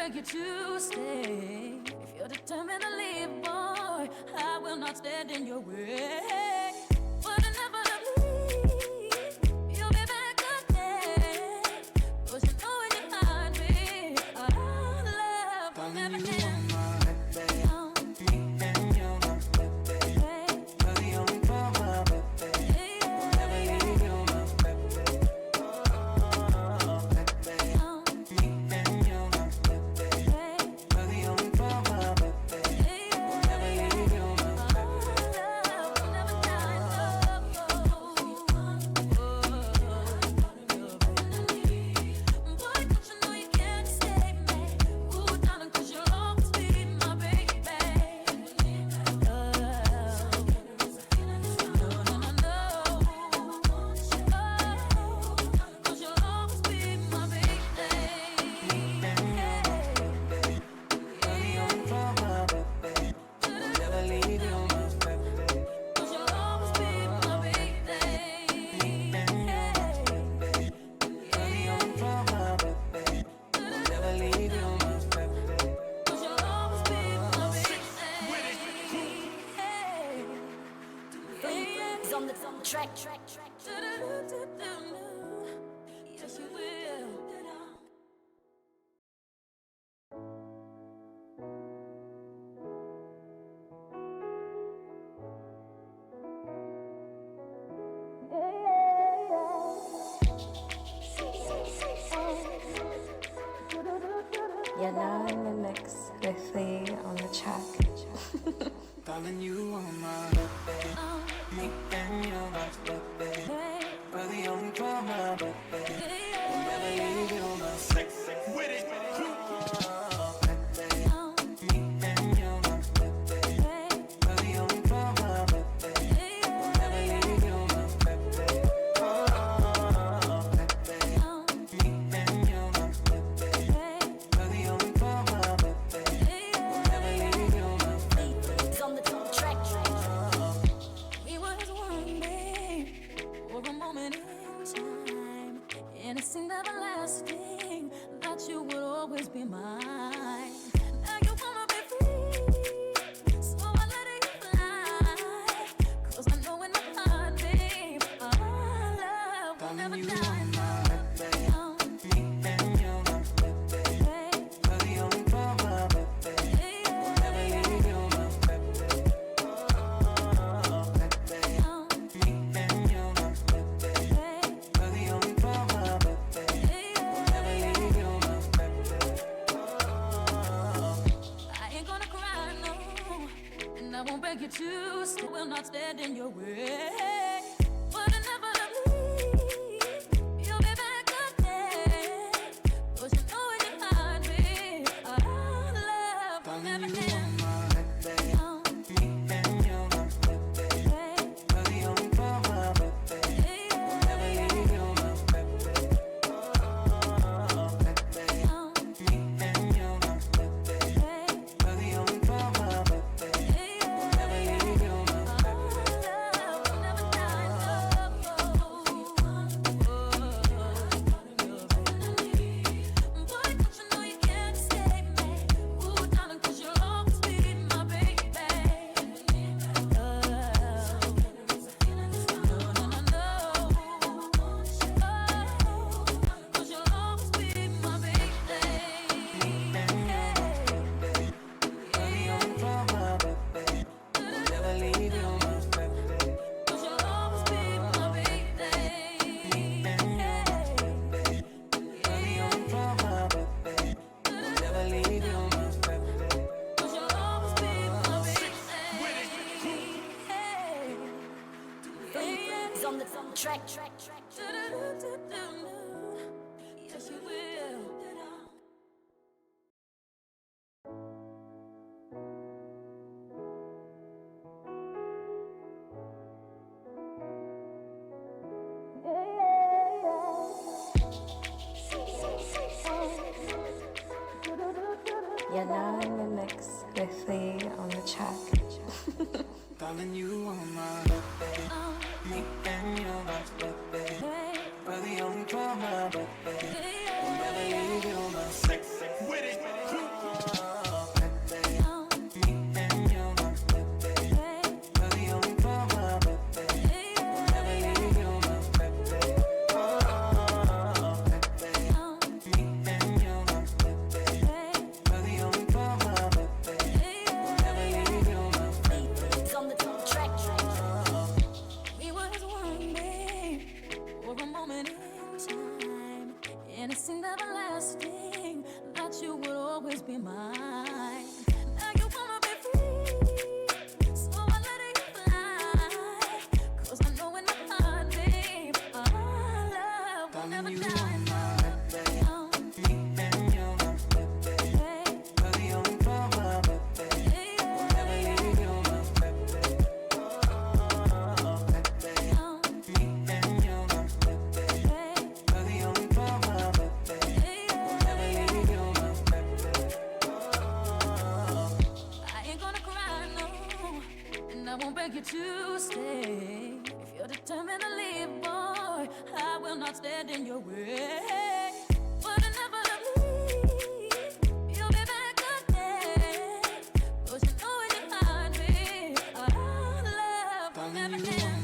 beg you to stay. If you're determined to leave, boy, I will not stand in your way. But inevitably, you'll be back again. 'Cause you know when you find me, our love will never end. Yes, you will. You're now in the mix with Lee on the track. Darling, you are my baby. Me and you are my baby. We're the only drama, baby. We'll never leave you, my sex with it. Innocent, everlasting, that you would always be mine. Now you wanna be free, so I let it fly. 'Cause I know when you find me, our love will never die. I won't beg you to stay, will not stand in your way. But inevitably, you'll be back again. 'Cause you know when you find me, our love will never end. Track. Yes, you will. You're now in the mix with Lee on the track. Darling, you are my baby. Me and you are my baby. We're the only drama, baby. We'll never leave you, my sex with it. I won't beg you to stay. If you're determined to leave, boy, I will not stand in your way. But inevitably, you'll be back again. 'Cause you know when you find me, our love will never end.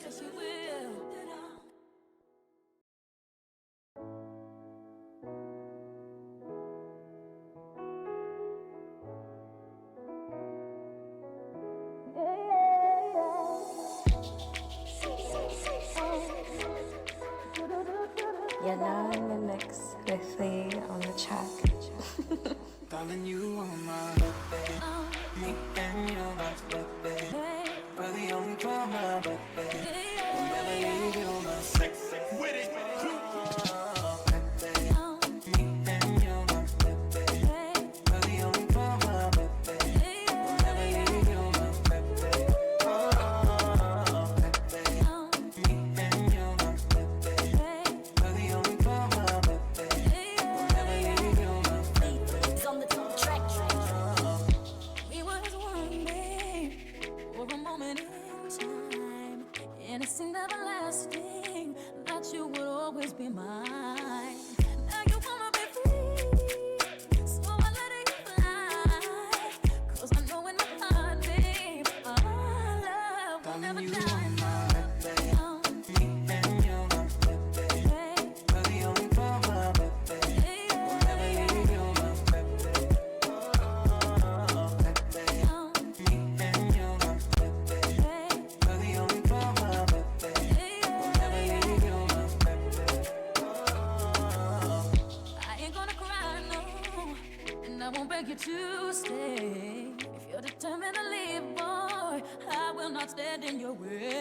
Yes, you will. You're now in the mix with Lee on the track. Darling, you are my baby. Me and you, my baby. We're the only drama, baby. We'll never leave you, my sex. With it, you to stay. If you're determined to leave, boy, I will not stand in your way.